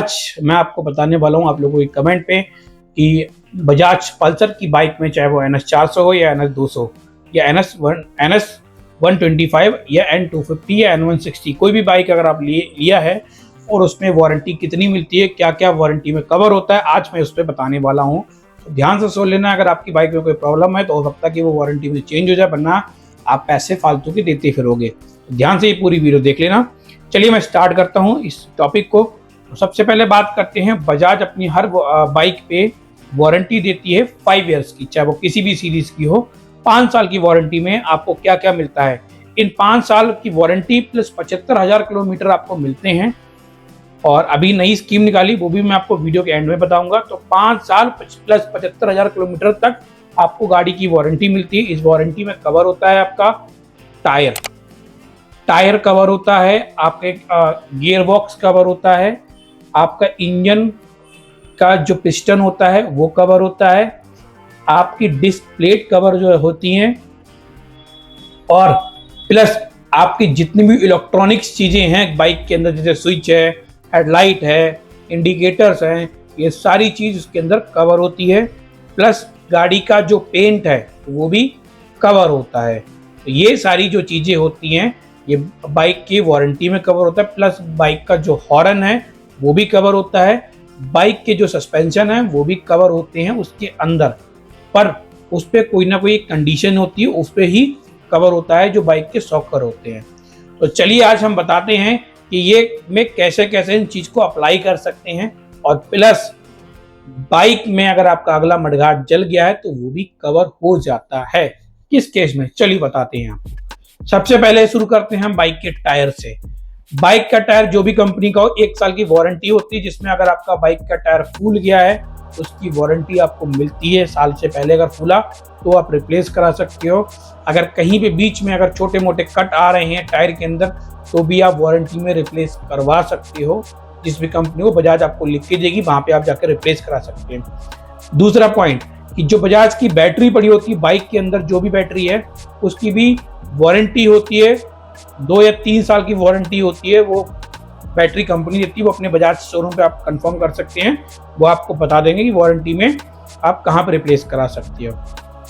आज मैं आपको बताने वाला हूँ आप लोगों के कमेंट पे कि बजाज पल्सर की बाइक में, चाहे वो NS 400 हो या NS 200 या NS 125 या N250 या N160, कोई भी बाइक अगर आप लिया है और उसमें वारंटी कितनी मिलती है, क्या क्या वारंटी में कवर होता है, आज मैं उस पर बताने वाला हूँ। तो ध्यान से सुन लेना। अगर आपकी बाइक में कोई प्रॉब्लम है तो हो सकता है कि वो वारंटी में चेंज हो जाए, वरना आप पैसे फालतू के देते फिरोगे। तो ध्यान से ये पूरी वीडियो देख लेना। चलिए मैं स्टार्ट करता हूँ इस टॉपिक को। तो सबसे पहले बात करते हैं, बजाज अपनी हर बाइक पे वारंटी देती है 5 इयर्स की, चाहे वो किसी भी सीरीज की हो। 5 साल की वारंटी में आपको क्या क्या मिलता है, इन 5 साल की वारंटी प्लस 75,000 किलोमीटर आपको मिलते हैं। और अभी नई स्कीम निकाली, वो भी मैं आपको वीडियो के एंड में बताऊंगा। तो 5 साल प्लस 75,000 किलोमीटर तक आपको गाड़ी की वारंटी मिलती है। इस वारंटी में कवर होता है आपका टायर कवर होता है, आपके गियर बॉक्स कवर होता है, आपका इंजन का जो पिस्टन होता है वो कवर होता है, आपकी डिस्क प्लेट कवर जो होती हैं, और प्लस आपकी जितनी भी इलेक्ट्रॉनिक्स चीज़ें हैं बाइक के अंदर, जैसे स्विच है, हेडलाइट है, इंडिकेटर्स हैं, ये सारी चीज़ उसके अंदर कवर होती है। प्लस गाड़ी का जो पेंट है वो भी कवर होता है। तो ये सारी जो चीज़ें होती हैं ये बाइक की वारंटी में कवर होता है। प्लस बाइक का जो हॉर्न है वो भी कवर होता है, बाइक के जो सस्पेंशन है वो भी कवर होते हैं उसके अंदर, पर उस पर कोई ना कोई कंडीशन होती है, उस पर ही कवर होता है जो बाइक के शॉकर होते हैं। तो चलिए आज हम बताते हैं कि ये में कैसे कैसे इन चीज़ को अप्लाई कर सकते हैं। और प्लस बाइक में अगर आपका अगला मडगार्ड जल गया है तो वो भी कवर हो जाता है। किस केस में, चलिए बताते हैं। सबसे पहले शुरू करते हैं हम बाइक के टायर से। बाइक का टायर जो भी कंपनी का हो, 1 साल की वारंटी होती है, जिसमें अगर आपका बाइक का टायर फूल गया है तो उसकी वारंटी आपको मिलती है। साल से पहले अगर फूला तो आप रिप्लेस करा सकते हो। अगर कहीं पे बीच में अगर छोटे मोटे कट आ रहे हैं टायर के अंदर तो भी आप वारंटी में रिप्लेस करवा सकते हो। जिस भी कंपनी को बजाज आपको लिख के देगी वहां पे आप जाकर रिप्लेस करा सकते हैं। दूसरा पॉइंट कि जो बजाज की बैटरी पड़ी होती है बाइक के अंदर, जो भी बैटरी है उसकी भी वारंटी होती है। 2 या 3 साल की वारंटी होती है, वो बैटरी कंपनी देती है, वो अपने बजाज शोरूम पे आप कंफर्म कर सकते हैं, वो आपको बता देंगे कि वारंटी में आप कहाँ पर रिप्लेस करा सकते हो।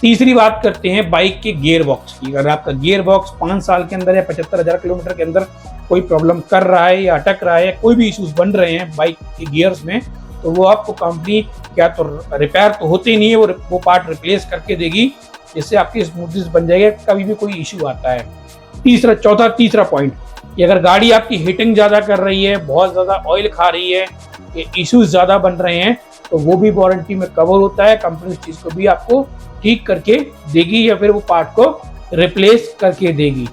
तीसरी बात करते हैं बाइक के गियर बॉक्स की। अगर आपका गियर बॉक्स 5 साल के अंदर या 75,000 किलोमीटर के अंदर कोई प्रॉब्लम कर रहा है या अटक रहा है या कोई भी इश्यूज बन रहे हैं बाइक के गियर्स में, तो वो आपको कंपनी क्या तो रिपेयर तो होते ही नहीं है, वो पार्ट रिप्लेस करके देगी, जिससे आपकी स्मूथनेस बन जाएगी कभी भी कोई इशू आता है। तीसरा पॉइंट कि अगर गाड़ी आपकी हीटिंग ज़्यादा कर रही है, बहुत ज़्यादा ऑयल खा रही है, ये इश्यूज ज़्यादा बन रहे हैं, तो वो भी वारंटी में कवर होता है। कंपनी उस चीज़ को भी आपको ठीक करके देगी या फिर वो पार्ट को रिप्लेस करके देगी।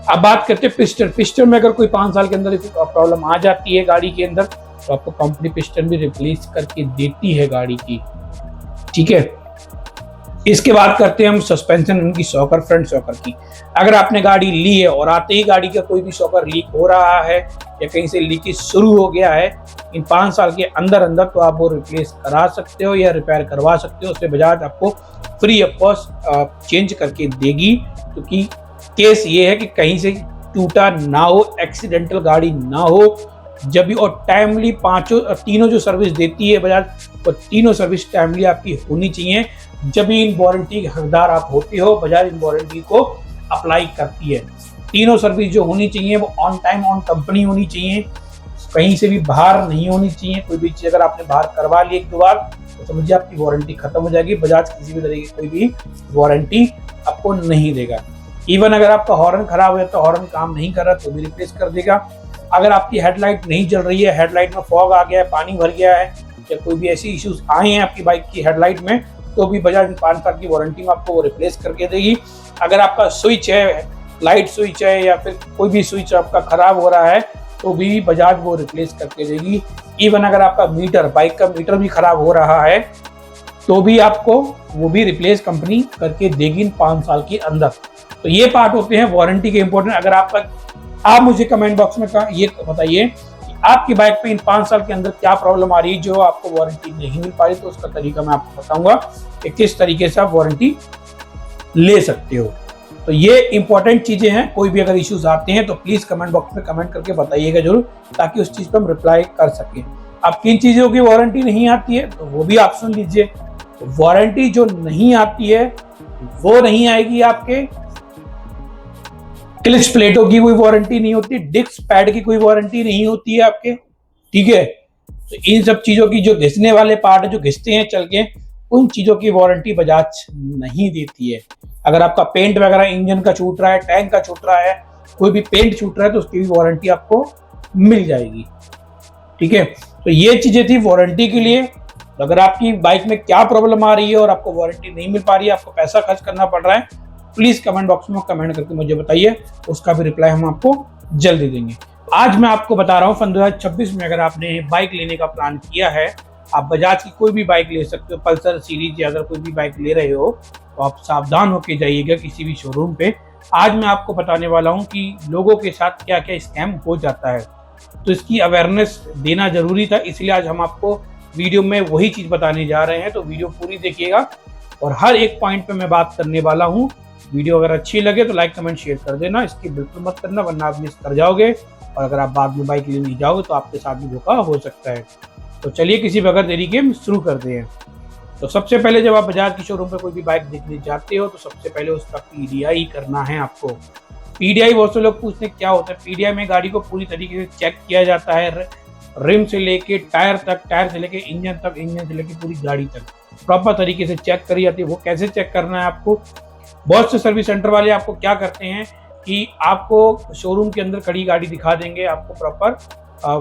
अब बात करते हैं पिस्टन में अगर कोई 5 साल के अंदर प्रॉब्लम आ जाती है गाड़ी के अंदर तो आपको कंपनी पिस्टन भी रिप्लेस करके देती है गाड़ी की, ठीक है। इसके बाद करते हैं हम सस्पेंशन उनकी शॉकर, फ्रंट शॉकर की। अगर आपने गाड़ी ली है और आते ही गाड़ी का कोई भी शॉकर लीक हो रहा है या कहीं से लीकेज शुरू हो गया है, इन 5 साल के अंदर तो आप वो रिप्लेस करा सकते हो या रिपेयर करवा सकते हो। उससे बजाज आपको फ्री ऑफ कॉस्ट चेंज करके देगी, क्योंकि केस ये है कि कहीं से टूटा ना हो, एक्सीडेंटल गाड़ी ना हो। जब भी और टाइमली तीनों जो सर्विस देती है बजाज, और तीनों सर्विस टाइमली आपकी होनी चाहिए। जब भी इन वारंटी के हकदार आप होते हो, बजाज इन वारंटी को अप्लाई करती है। तीनों सर्विस जो होनी चाहिए वो ऑन टाइम ऑन कंपनी होनी चाहिए, कहीं से भी बाहर नहीं होनी चाहिए। कोई भी चीज़ अगर आपने बाहर करवा ली 1-2 बार तो समझिए आपकी वारंटी खत्म हो जाएगी। बजाज किसी भी तरह की कोई भी वारंटी आपको नहीं देगा। इवन अगर आपका हॉर्न खराब हो जाता है, हॉर्न काम नहीं कर रहा तो भी रिप्लेस कर देगा। अगर आपकी हेडलाइट नहीं जल रही है, हेडलाइट में फॉग आ गया है, पानी भर गया है, या कोई भी ऐसी इश्यूज आए हैं आपकी बाइक की हेडलाइट में, तो भी बजाज 5 साल की वारंटी में आपको वो रिप्लेस करके देगी। अगर आपका स्विच है, लाइट स्विच है या फिर कोई भी स्विच आपका खराब हो रहा है तो भी बजाज वो रिप्लेस करके देगी। इवन अगर आपका मीटर, बाइक का मीटर भी खराब हो रहा है तो भी आपको वो भी रिप्लेस कंपनी करके देगी इन 5 साल के अंदर। तो ये पार्ट होते हैं वारंटी के इंपॉर्टेंट। अगर आप मुझे कमेंट बॉक्स में ये बताइए कि आपकी बाइक पे इन 5 साल के अंदर क्या प्रॉब्लम आ रही है जो आपको वारंटी नहीं मिल पा रही, तो उसका तरीका मैं आपको बताऊंगा कि किस तरीके से आप वारंटी ले सकते हो। तो ये इंपॉर्टेंट चीजें हैं। कोई भी अगर इश्यूज आते हैं तो प्लीज कमेंट बॉक्स में कमेंट करके बताइएगा जरूर, ताकि उस चीज पर हम रिप्लाई कर सकें। अब किन चीजों की वारंटी नहीं आती है तो वो भी आप सुन लीजिए। तो वारंटी जो नहीं आती है वो नहीं आएगी आपके क्लिच प्लेटों की कोई वारंटी नहीं होती, डिस्क पैड की कोई वारंटी नहीं होती है आपके, ठीक है। तो इन सब चीजों की जो घिसने वाले पार्ट जो घिसते हैं चल के, उन चीजों की वारंटी बजाज नहीं देती है। अगर आपका पेंट वगैरह इंजन का छूट रहा है, टैंक का छूट रहा है, कोई भी पेंट छूट रहा है तो उसकी भी वारंटी आपको मिल जाएगी, ठीक है। तो ये चीजें थी वारंटी के लिए। तो अगर आपकी बाइक में क्या प्रॉब्लम आ रही है और आपको वारंटी नहीं मिल पा रही है, आपको पैसा खर्च करना पड़ रहा है, प्लीज कमेंट बॉक्स में कमेंट करके मुझे बताइए, उसका भी रिप्लाई हम आपको जल्दी देंगे। आज मैं आपको बता रहा हूँ सन 2026 में अगर आपने बाइक लेने का प्लान किया है, आप बजाज की कोई भी बाइक ले सकते हो, पल्सर सीरीज या अगर कोई भी बाइक ले रहे हो तो आप सावधान होकर जाइएगा किसी भी शोरूम पे। आज मैं आपको बताने वाला हूँ कि लोगों के साथ क्या क्या स्कैम हो जाता है, तो इसकी अवेयरनेस देना जरूरी था, इसलिए आज हम आपको वीडियो में वही चीज बताने जा रहे हैं। तो वीडियो पूरी देखिएगा और हर एक पॉइंट पे मैं बात करने वाला हूँ। वीडियो अगर अच्छी लगे तो लाइक कमेंट शेयर कर देना, इसकी बिल्कुल मत करना वरना आप मिस कर जाओगे और अगर आप बाद में बाइक लेने जाओगे तो आपके साथ भी धोखा हो सकता है। तो चलिए किसी बगैर देरी के शुरू करते हैं। तो सबसे पहले जब आप बजाज की शोरूम पे कोई भी बाइक देखने जाते हो तो सबसे पहले उसका पीडीआई करना है आपको। पीडीआई बहुत से लोग पूछते हैं क्या होता है। पीडीआई में गाड़ी को पूरी तरीके से चेक किया जाता है, रिम से लेके टायर तक, टायर से लेके इंजन तक, इंजन से लेके पूरी गाड़ी तक प्रॉपर तरीके से चेक करी जाती है। वो कैसे चेक करना है आपको, बहुत से सर्विस सेंटर वाले आपको क्या करते हैं कि आपको शोरूम के अंदर खड़ी गाड़ी दिखा देंगे आपको प्रॉपर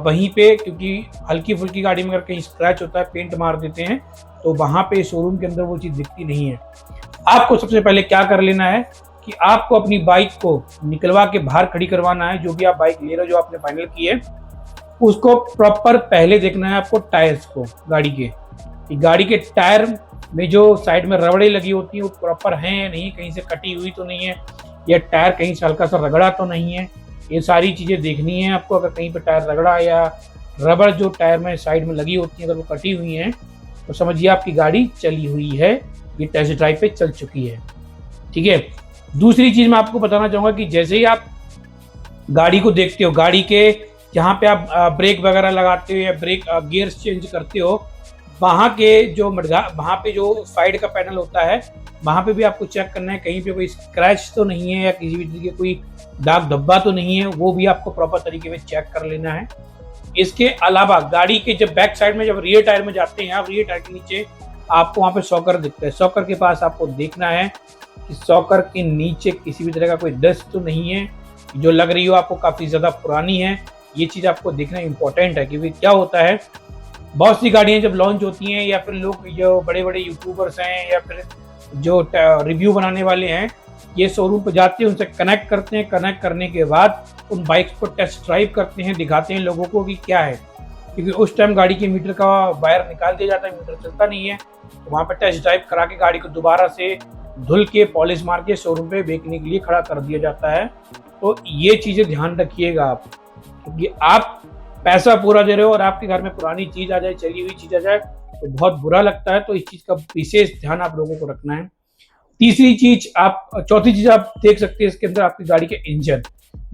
वहीं पे, क्योंकि हल्की फुल्की गाड़ी में अगर कहीं स्क्रैच होता है, पेंट मार देते हैं, तो वहां पे शोरूम के अंदर वो चीज दिखती नहीं है। आपको सबसे पहले क्या कर लेना है कि आपको अपनी बाइक को निकलवा के बाहर खड़ी करवाना है। जो भी आप बाइक ले रहे हो, जो आपने फाइनल की है, उसको प्रॉपर पहले देखना है आपको टायर्स को, गाड़ी के, कि गाड़ी के टायर में जो साइड में रबड़े लगी होती है वो प्रॉपर हैं या नहीं, कहीं से कटी हुई तो नहीं है, या टायर कहीं से हल्का सा रगड़ा तो नहीं है। ये सारी चीजें देखनी है आपको। अगर कहीं पे टायर रगड़ा या रबड़ जो टायर में साइड में लगी होती है अगर वो कटी हुई है तो समझिए आपकी गाड़ी चली हुई है, ये टेस्ट ड्राइव पे चल चुकी है, ठीक है। दूसरी चीज मैं आपको बताना चाहूंगा कि जैसे ही आप गाड़ी को देखते हो, गाड़ी के जहाँ पे आप ब्रेक वगैरह लगाते हो या ब्रेक गियर्स चेंज करते हो, वहाँ पे जो साइड का पैनल होता है वहाँ पे भी आपको चेक करना है कहीं पे कोई स्क्रैच तो नहीं है या किसी भी तरीके कोई दाग धब्बा तो नहीं है, वो भी आपको प्रॉपर तरीके में चेक कर लेना है। इसके अलावा गाड़ी के जब बैक साइड में जब रियर टायर में जाते हैं आप, रियर टायर के नीचे आपको वहाँ पे शॉकर दिखता है। शॉकर के पास आपको देखना है कि शॉकर के नीचे किसी भी तरह का कोई डस्ट तो नहीं है, जो लग रही हो आपको काफी ज्यादा पुरानी है। ये चीज आपको देखना इंपॉर्टेंट है, क्योंकि क्या होता है बहुत सी गाड़ियां जब लॉन्च होती हैं या फिर लोग जो बड़े बड़े यूट्यूबर्स हैं या फिर जो रिव्यू बनाने वाले हैं, ये शोरूम पर जाते हैं, उनसे कनेक्ट करते हैं, कनेक्ट करने के बाद उन बाइक्स को टेस्ट ड्राइव करते हैं, दिखाते हैं लोगों को कि क्या है, क्योंकि उस टाइम गाड़ी के मीटर का वायर निकाल दिया जाता है, मीटर चलता नहीं है, तो वहाँ पर टेस्ट ड्राइव करा के गाड़ी को दोबारा से धुल के पॉलिश मार के शोरूम पे बेचने के लिए खड़ा कर दिया जाता है। तो ये चीजें ध्यान रखिएगा आप, क्योंकि आप पैसा पूरा दे रहे हो और आपके घर में पुरानी चीज आ जाए, चली हुई चीज आ जाए तो बहुत बुरा लगता है। तो इस चीज का विशेष ध्यान आप लोगों को रखना है। चौथी चीज आप देख सकते हैं इसके अंदर आपकी गाड़ी के इंजन,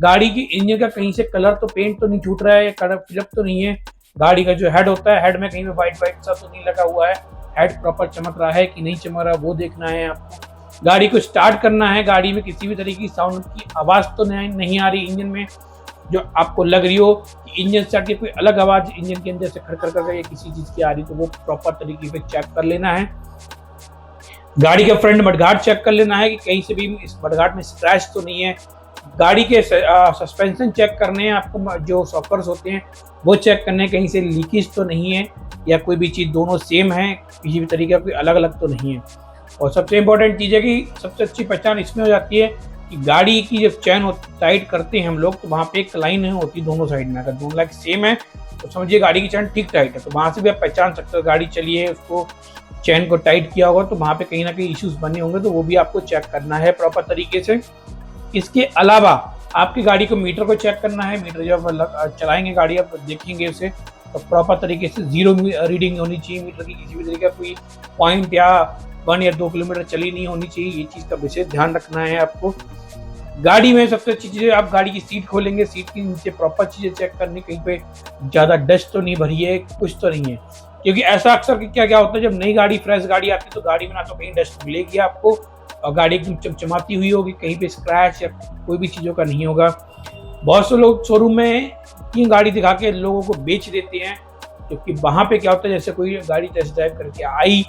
गाड़ी की इंजन का कहीं से कलर तो पेंट तो नहीं छूट रहा है या कलर फिलअप तो नहीं है। गाड़ी का जो हेड होता है, हेड में कहीं पे व्हाइट सा तो नहीं लगा हुआ है, हेड प्रॉपर चमक रहा है कि नहीं चमक रहा, वो देखना है आपको। गाड़ी को स्टार्ट करना है, गाड़ी में किसी भी तरीके की साउंड की आवाज तो नहीं आ रही इंजन में, जो आपको लग रही हो कि इंजन स्टार्ट की कोई अलग आवाज इंजन के अंदर से खड़खड़ कर या किसी चीज की आ रही, तो वो प्रॉपर तरीके से चेक कर लेना है। गाड़ी का फ्रंट मडगार्ड चेक कर लेना है कि कहीं से भी इस मडगार्ड में स्क्रैच तो नहीं है। गाड़ी के सस्पेंशन चेक करने हैं आपको, जो शॉकर्स होते हैं वो चेक करने हैं कहीं से लीकेज तो नहीं है या कोई भी चीज़ दोनों सेम है, किसी भी तरीके का कोई अलग अलग तो नहीं है। और सबसे इम्पोर्टेंट चीज़ है कि सबसे अच्छी पहचान इसमें हो जाती है कि गाड़ी की जब चैन टाइट करते हैं हम लोग तो वहाँ पे एक लाइन होती है दोनों साइड में, अगर दोनों लाइन सेम है तो समझिए गाड़ी की चैन ठीक टाइट है, तो वहाँ से भी आप पहचान सकते हो गाड़ी चली है, उसको चैन को टाइट किया होगा तो वहाँ पे कहीं ना कहीं इश्यूज बने होंगे, तो वो भी आपको चेक करना है प्रॉपर तरीके से। इसके अलावा आपकी गाड़ी को मीटर को चेक करना है। मीटर जब चलाएंगे गाड़ी आप देखेंगे उसे तो प्रॉपर तरीके से जीरो रीडिंग होनी चाहिए मीटर की, किसी भी तरीके का कोई पॉइंट या 1 या 2 किलोमीटर चली नहीं होनी चाहिए। ये चीज़ का विशेष ध्यान रखना है आपको। गाड़ी में सबसे अच्छी चीज़ है, आप गाड़ी की सीट खोलेंगे, सीट के नीचे प्रॉपर चीज़ें चेक करनी, कहीं पे ज़्यादा डस्ट तो नहीं भरी है, कुछ तो नहीं है। क्योंकि ऐसा अक्सर क्या होता है, जब नई गाड़ी फ्रेश गाड़ी आती है तो गाड़ी में ना तो कहीं डस्ट मिलेगी आपको, और गाड़ी एकदम चमचमाती हुई होगी, कहीं पे स्क्रैच या कोई भी चीज़ों का नहीं होगा। बहुत से लोग शोरूम में ये गाड़ी दिखा के लोगों को बेच देते हैं, क्योंकि वहाँ पे क्या होता है, जैसे कोई गाड़ी टेस्ट ड्राइव करके आई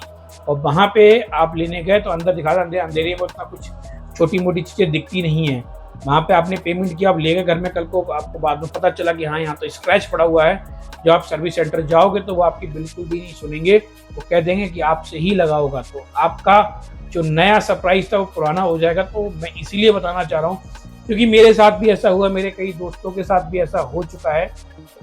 और वहाँ पे आप लेने गए तो अंदर दिखा रहा अंधेरे में उतना कुछ छोटी मोटी चीज़ें दिखती नहीं है। वहाँ पे आपने पेमेंट किया, आप ले गए घर में, कल को आपको बाद में पता चला कि हाँ यहाँ तो स्क्रैच पड़ा हुआ है। जब आप सर्विस सेंटर जाओगे तो वो आपकी बिल्कुल भी नहीं सुनेंगे, वो कह देंगे कि आपसे ही लगा होगा, तो आपका जो नया सरप्राइज था वो पुराना हो जाएगा। तो मैं इसीलिए बताना चाह रहा हूँ, क्योंकि मेरे साथ भी ऐसा हुआ, मेरे कई दोस्तों के साथ भी ऐसा हो चुका है।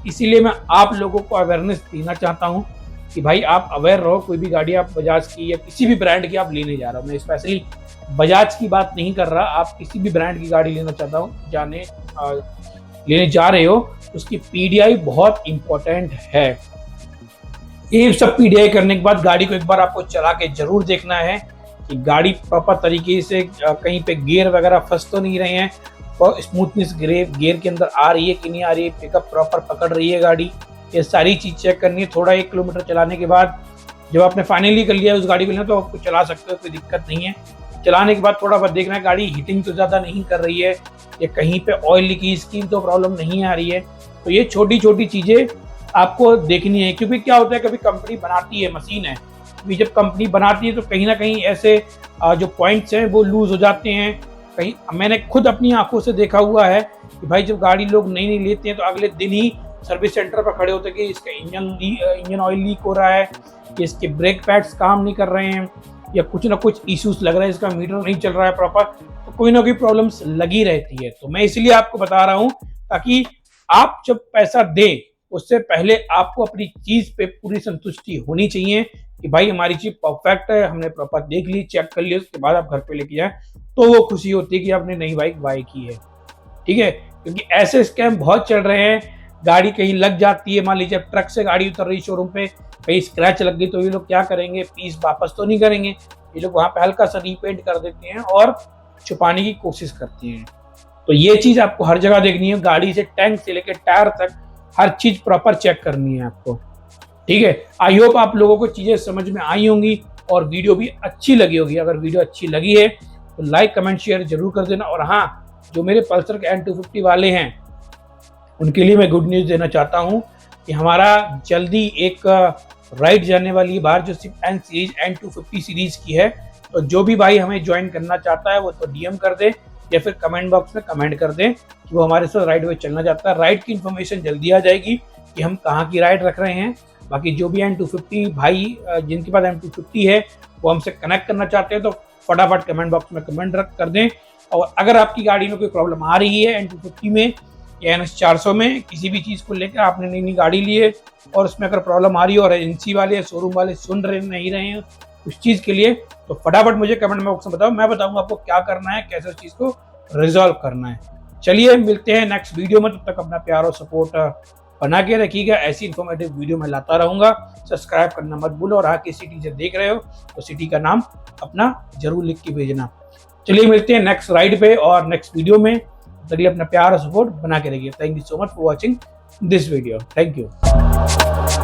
इसीलिए मैं आप लोगों को अवेयरनेस देना चाहता हूँ कि भाई आप अवेयर रहो। कोई भी गाड़ी आप बजाज की या किसी भी ब्रांड की आप लेने जा रहा हूँ, मैं स्पेशली बजाज की बात नहीं कर रहा, आप किसी भी ब्रांड की गाड़ी लेना चाहता हूँ लेने जा रहे हो, उसकी पीडीआई बहुत इंपॉर्टेंट है। ये सब पीडीआई करने के बाद गाड़ी को एक बार आपको चला के जरूर देखना है कि गाड़ी प्रॉपर तरीके से कहीं पे गियर वगैरह फंस तो नहीं रहे हैं, और स्मूथनेस गियर के अंदर आ रही है कि नहीं आ रही है, पिकअप प्रॉपर पकड़ रही है गाड़ी, ये सारी चीज़ चेक करनी है। थोड़ा 1 किलोमीटर चलाने के बाद जब आपने फाइनली कर लिया उस गाड़ी को लेना, तो आपको चला सकते हो, कोई दिक्कत नहीं है। चलाने के बाद थोड़ा बहुत देखना है गाड़ी हीटिंग तो ज़्यादा नहीं कर रही है, या कहीं पे ऑयल लीकेज की तो प्रॉब्लम नहीं आ रही है। तो ये छोटी छोटी चीज़ें आपको देखनी है, क्योंकि क्या होता है, कभी कंपनी बनाती है, मशीन है, अभी जब कंपनी बनाती है तो कहीं ना कहीं ऐसे जो पॉइंट्स हैं वो लूज हो जाते हैं। कहीं मैंने खुद अपनी आंखों से देखा हुआ है कि भाई जब गाड़ी लोग नई नई लेते हैं तो अगले दिन ही सर्विस सेंटर पर खड़े होते हैं कि इसका इंजन ऑयल लीक हो रहा है, कि इसके ब्रेक पैड्स काम नहीं कर रहे हैं, या कुछ ना कुछ इश्यूज लग रहा है, इसका मीटर नहीं चल रहा है प्रॉपर, तो कोई ना कोई प्रॉब्लम्स लगी रहती है। तो मैं इसलिए आपको बता रहा हूँ, ताकि आप जब पैसा दें उससे पहले आपको अपनी चीज़ पे पूरी संतुष्टि होनी चाहिए कि भाई हमारी चीज़ परफेक्ट है, हमने प्रॉपर देख ली, चेक कर लिया, उसके बाद आप घर पे लेके जाएं, तो वो खुशी होती है कि आपने नई बाइक बाय की है। ठीक है, क्योंकि ऐसे स्कैम बहुत चल रहे हैं। गाड़ी कहीं लग जाती है, मान लीजिए ट्रक से गाड़ी उतर रही शोरूम पे, कहीं स्क्रैच लग गई, तो ये लोग क्या करेंगे, पीस वापस तो नहीं करेंगे, ये लोग वहाँ पे हल्का सा रीपेंट कर देते हैं और छुपाने की कोशिश करते हैं। तो ये चीज़ आपको हर जगह देखनी है, गाड़ी से टैंक से लेकर टायर तक हर चीज़ प्रॉपर चेक करनी है आपको। ठीक है, आई होप आप लोगों को चीज़ें समझ में आई होंगी और वीडियो भी अच्छी लगी होगी। अगर वीडियो अच्छी लगी है तो लाइक कमेंट शेयर जरूर कर देना। और हाँ, जो मेरे पल्सर के N250 वाले हैं उनके लिए मैं गुड न्यूज़ देना चाहता हूँ कि हमारा जल्दी एक राइड जाने वाली है बाहर, जो सिर्फ N सीरीज N250 सीरीज की है। तो जो भी भाई हमें ज्वाइन करना चाहता है वो तो DM कर दे या फिर कमेंट बॉक्स में कमेंट कर दें कि वो हमारे साथ राइड में चलना चाहता है। राइड की इन्फॉर्मेशन जल्दी आ जाएगी कि हम कहाँ की राइड रख रहे हैं। बाकी जो भी N250 भाई जिनके पास N250 है वो हमसे कनेक्ट करना चाहते हैं तो फटाफट कमेंट बॉक्स में कमेंट कर दें। और अगर आपकी गाड़ी में कोई प्रॉब्लम आ रही है N250 में या NS400 में, किसी भी चीज़ को लेकर आपने नई नई गाड़ी ली है और उसमें अगर प्रॉब्लम आ रही है और एजेंसी वाले शोरूम वाले सुन रहे नहीं रहे हैं उस चीज़ के लिए, तो फटाफट मुझे कमेंट बॉक्स में बताओ, मैं बताऊंगा आपको क्या करना है, कैसे उस चीज़ को रिजॉल्व करना है। चलिए मिलते हैं नेक्स्ट वीडियो में, तब तक अपना प्यार और सपोर्ट बना के रखिएगा। ऐसी इन्फॉर्मेटिव वीडियो मैं लाता रहूँगा। सब्सक्राइब करना मत भूलो और आके सिटी से देख रहे हो तो सिटी का नाम अपना जरूर लिख के भेजना। चलिए मिलते हैं नेक्स्ट राइड पे और नेक्स्ट वीडियो में। तब तक अपना प्यार और सपोर्ट बना के रखिए। Thank you so much for watching this video. Thank you.